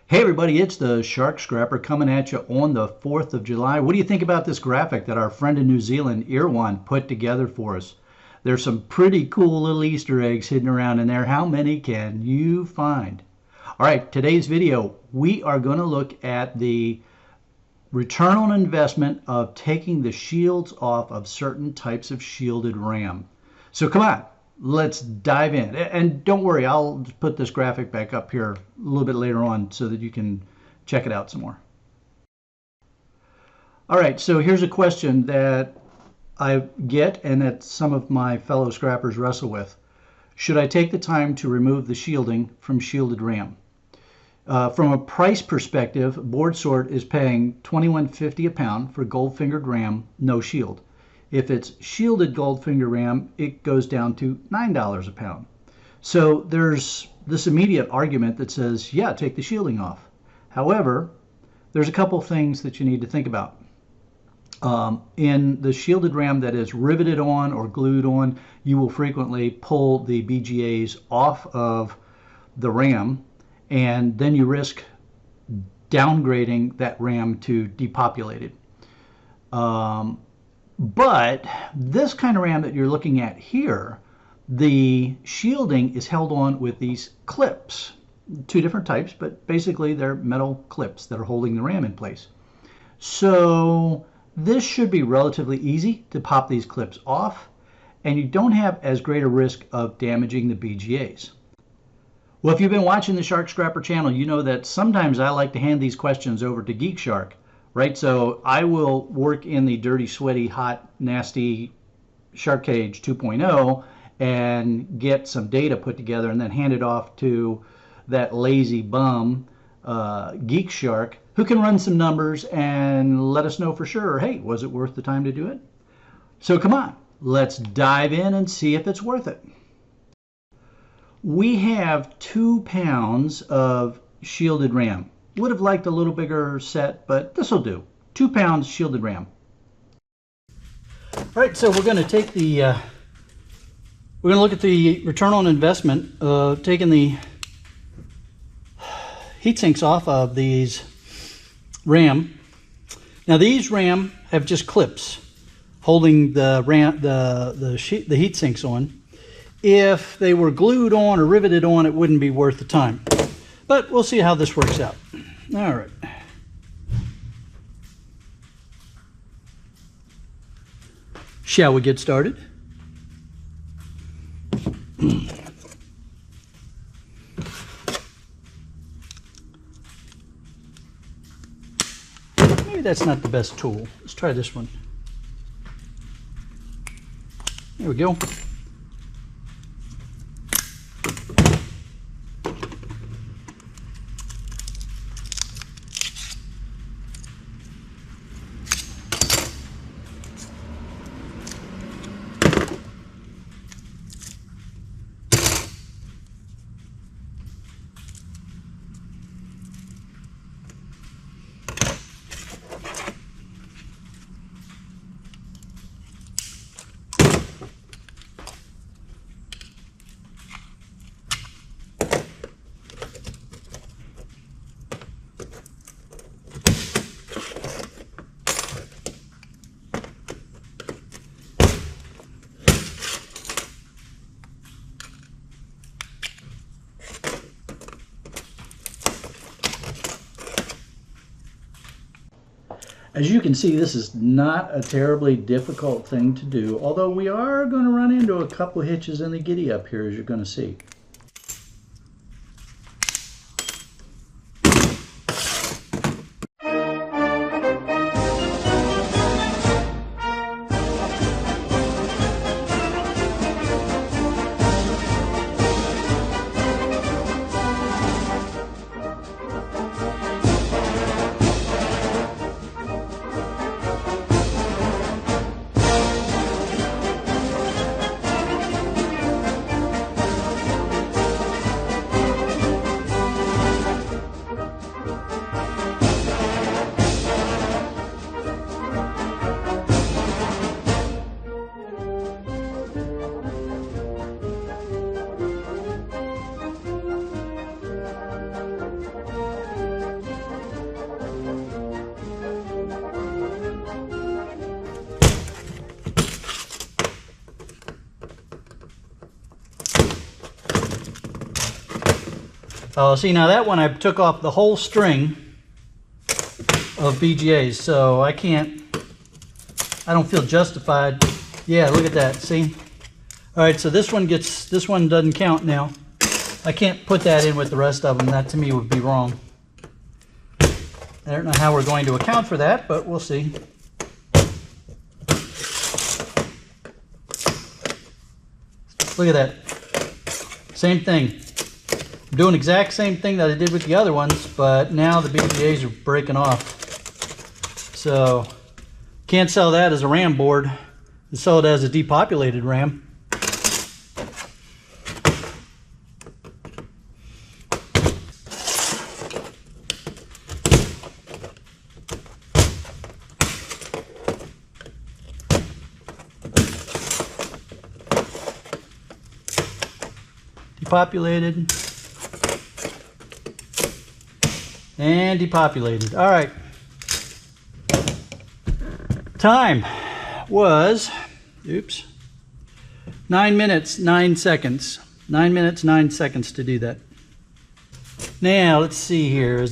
Hey everybody, it's the Shark Scrapper coming at you on the 4th of July. What do you think about this graphic that our friend in New Zealand, Erewhon, put together for us? There's some pretty cool little Easter eggs hidden around in there. How many can you find? All right, today's video, we are going to look at the return on investment of taking the shields off of certain types of shielded RAM. So come on, let's dive in. And don't worry, I'll put this graphic back up here a little bit later on so that you can check it out some more. All right, so here's a question that I get and that some of my fellow scrappers wrestle with. Should I take the time to remove the shielding from shielded RAM? From a price perspective, BoardSort is paying $21.50 a pound for gold-fingered RAM, no shield. If it's shielded gold-finger RAM, it goes down to $9 a pound. So there's this immediate argument that says, yeah, take the shielding off. However, there's a couple things that you need to think about. In the shielded RAM that is riveted on or glued on, you will frequently pull the BGAs off of the RAM, and then you risk downgrading that RAM to depopulated. But this kind of RAM that you're looking at here, the shielding is held on with these clips. Two different types, but basically they're metal clips that are holding the RAM in place. So this should be relatively easy to pop these clips off, and you don't have as great a risk of damaging the BGAs. Well, if you've been watching the Shark Scrapper channel, you know that sometimes I like to hand these questions over to Geek Shark, right? So I will work in the dirty, sweaty, hot, nasty Shark Cage 2.0 and get some data put together and then hand it off to that lazy bum, Geek Shark, who can run some numbers and let us know for sure, hey, was it worth the time to do it? So come on, let's dive in and see if it's worth it. We have 2 pounds of shielded RAM. Would have liked a little bigger set, but this will do. 2 pounds shielded RAM. All right, so we're going to take the, we're going to look at the return on investment of taking the heat sinks off of these RAM. Now these RAM have just clips holding the RAM, the heat sinks on. If they were glued on or riveted on, it wouldn't be worth the time. But we'll see how this works out. All right. Shall we get started? Maybe that's not the best tool. Let's try this one. There we go. As you can see, this is not a terribly difficult thing to do, although we are going to run into a couple hitches in the giddy up here, as you're going to see. Oh, see, now that one I took off the whole string of BGAs, so I don't feel justified. Yeah, look at that, see? All right, so this one doesn't count now. I can't put that in with the rest of them. That to me would be wrong. I don't know how we're going to account for that, but we'll see. Look at that. Same thing. I'm doing exact same thing that I did with the other ones, but now the BGAs are breaking off. So can't sell that as a RAM board. You sell it as a depopulated RAM. Depopulated and depopulated. All right. Time was, 9 minutes, 9 seconds. 9 minutes, 9 seconds to do that. Now, let's see here.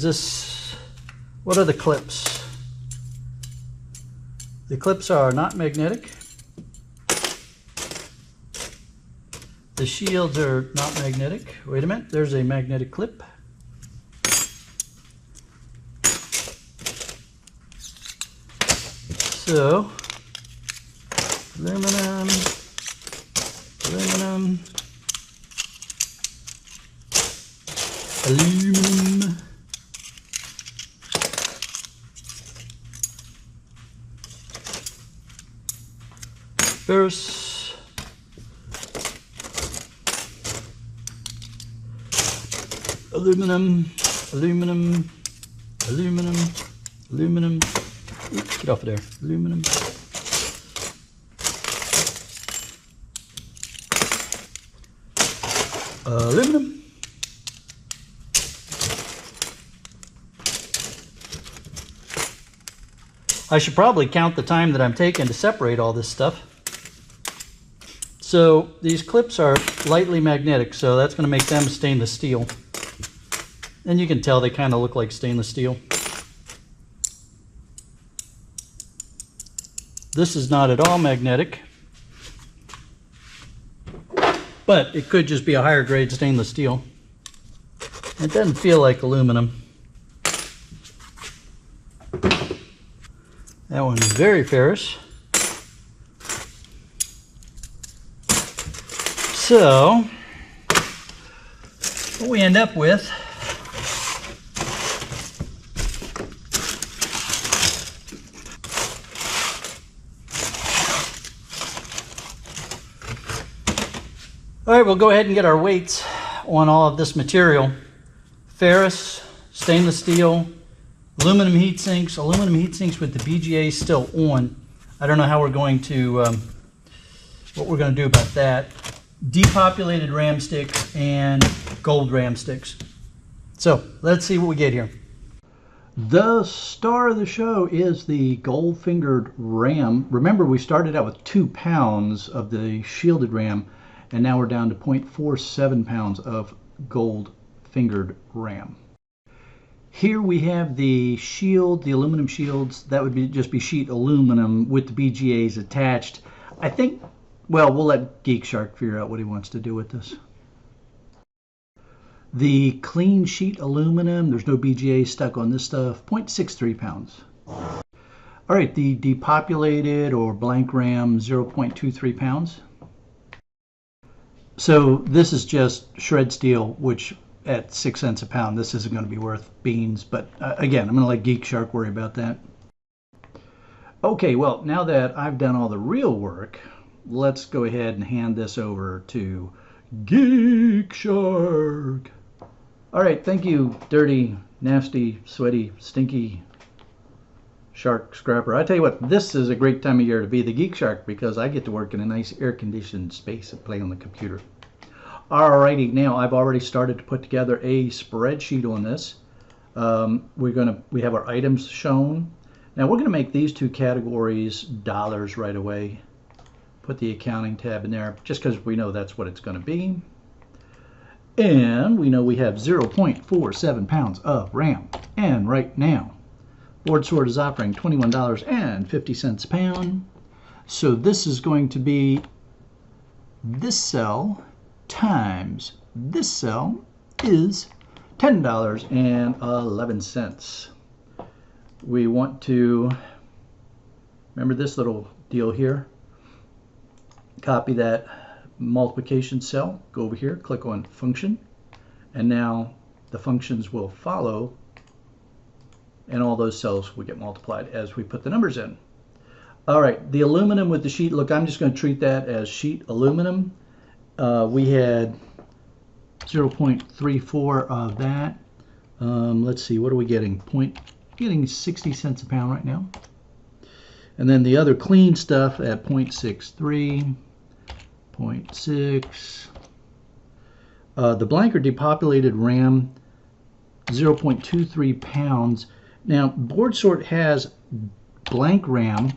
What are the clips? The clips are not magnetic. The shields are not magnetic. Wait a minute, there's a magnetic clip. So, aluminum, aluminum, aluminum. Ferrous. Aluminum, aluminum, aluminum, aluminum. Oops, get off of there. Aluminum. Aluminum. I should probably count the time that I'm taking to separate all this stuff. So these clips are lightly magnetic, so that's going to make them stainless steel. And you can tell they kind of look like stainless steel. This is not at all magnetic, but it could just be a higher grade stainless steel. It doesn't feel like aluminum. That one's very ferrous. So, what we end up with all right, we'll go ahead and get our weights on all of this material. Ferrous, stainless steel, aluminum heat sinks with the BGA still on. I don't know how we're going to, what we're going to do about that. Depopulated RAM sticks and gold RAM sticks. So let's see what we get here. The star of the show is the gold fingered RAM. Remember, we started out with 2 pounds of the shielded RAM, and now we're down to 0.47 pounds of gold fingered RAM. Here we have the shield, the aluminum shields. That would just be sheet aluminum with the BGAs attached. I think, well, we'll let Geek Shark figure out what he wants to do with this. The clean sheet aluminum, there's no BGA stuck on this stuff, 0.63 pounds. All right, the depopulated or blank RAM, 0.23 pounds. So this is just shred steel, which at 6 cents a pound, this isn't going to be worth beans. But again, I'm going to let Geek Shark worry about that. Okay, well, now that I've done all the real work, let's go ahead and hand this over to Geek Shark. All right, thank you, dirty, nasty, sweaty, stinky shark scrapper. I tell you what, this is a great time of year to be the Geek Shark because I get to work in a nice air-conditioned space and play on the computer. Alrighty, now I've already started to put together a spreadsheet on this. We have our items shown. Now we're going to make these two categories dollars right away. Put the accounting tab in there just because we know that's what it's going to be. And we know we have 0.47 pounds of RAM. And right now, Board Sort is offering $21.50 a pound. So this is going to be this cell times this cell is $10.11. We want to remember this little deal here. Copy that multiplication cell, go over here, click on function, and now the functions will follow and all those cells will get multiplied as we put the numbers in. All right, the aluminum with the sheet, look, I'm just going to treat that as sheet aluminum. We had 0.34 of that. Let's see, what are we getting? Getting 60 cents a pound right now. And then the other clean stuff at 0.63, 0.6. The blank or depopulated RAM, 0.23 pounds. Now, Board Sort has blank RAM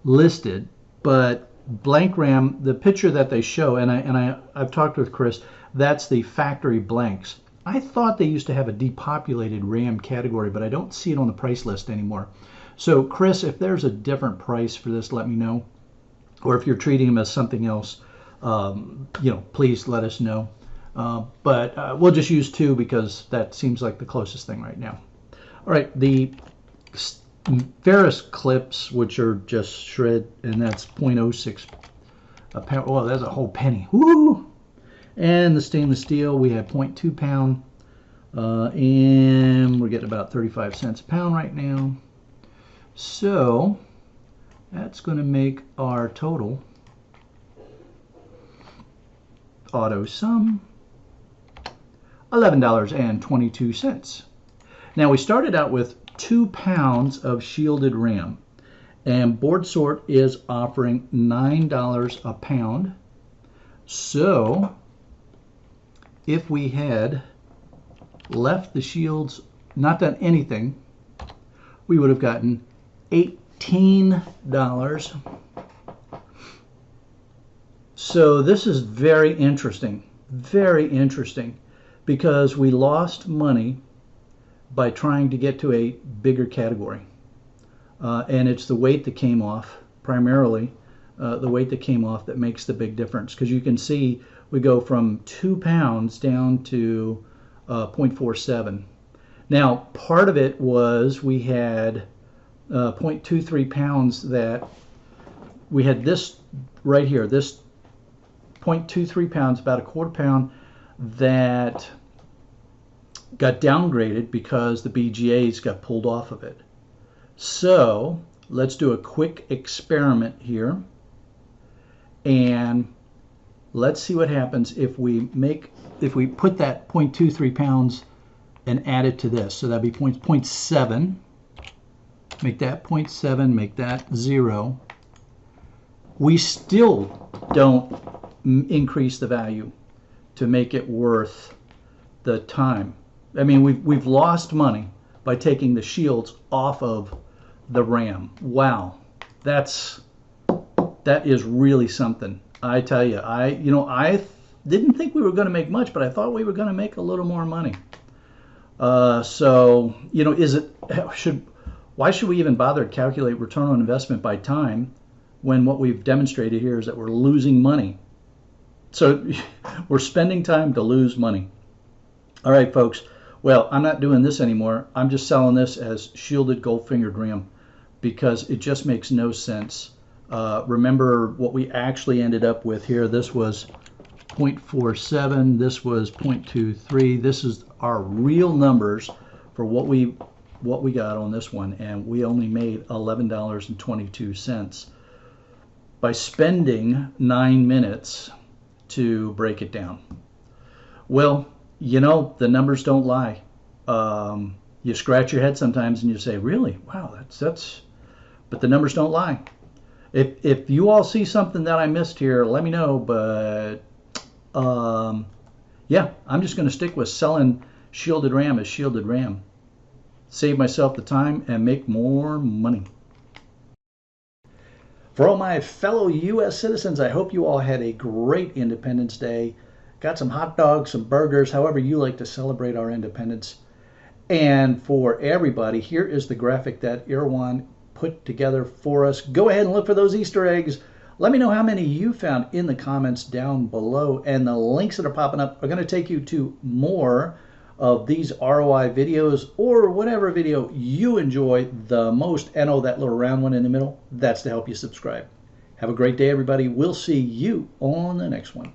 listed, but blank RAM, the picture that they show, and I've talked with Chris, that's the factory blanks. I thought they used to have a depopulated RAM category, but I don't see it on the price list anymore. So Chris, if there's a different price for this, let me know. Or if you're treating them as something else, please let us know. But we'll just use 2 because that seems like the closest thing right now. All right, the ferrous clips, which are just shred, and that's 0.06 a pound. Oh, that's a whole penny. Woo! And the stainless steel, we have 0.2 pound, and we're getting about 35 cents a pound right now. So that's going to make our total auto sum $11.22. Now we started out with 2 pounds of shielded RAM, and Board Sort is offering $9 a pound. So if we had left the shields, not done anything, we would have gotten $18. So this is very interesting, because we lost money by trying to get to a bigger category. And it's the weight that came off, primarily, the weight that came off that makes the big difference. Because you can see we go from 2 pounds down to 0.47. Now, part of it was we had 0.23 pounds that we had this right here, this 0.23 pounds, about a quarter pound, that got downgraded because the BGAs got pulled off of it. So let's do a quick experiment here, and let's see what happens if we put that 0.23 pounds and add it to this. So that'd be 0.7. Make that 0.7, make that 0. We still don't increase the value to make it worth the time. I mean, we've lost money by taking the shields off of the RAM. Wow, that is really something. I tell you, I didn't think we were going to make much, but I thought we were going to make a little more money. So why should we even bother to calculate return on investment by time when what we've demonstrated here is that we're losing money? So we're spending time to lose money. All right, folks. Well, I'm not doing this anymore. I'm just selling this as shielded gold-fingered RAM because it just makes no sense. Remember what we actually ended up with here. This was 0.47. This was 0.23. This is our real numbers for what we got on this one, and we only made $11.22 by spending 9 minutes to break it down. Well, the numbers don't lie. You scratch your head sometimes and you say, really? Wow, that's, but the numbers don't lie. If you all see something that I missed here, let me know, but yeah, I'm just going to stick with selling shielded RAM as shielded RAM. Save myself the time and make more money. For all my fellow U.S. citizens, I hope you all had a great Independence Day. got some hot dogs, some burgers, however you like to celebrate our independence. And for everybody, here is the graphic that Erewhon put together for us. Go ahead and look for those Easter eggs. Let me know how many you found in the comments down below. And the links that are popping up are going to take you to more of these ROI videos, or whatever video you enjoy the most. And oh, that little round one in the middle, that's to help you subscribe. Have a great day, everybody. We'll see you on the next one.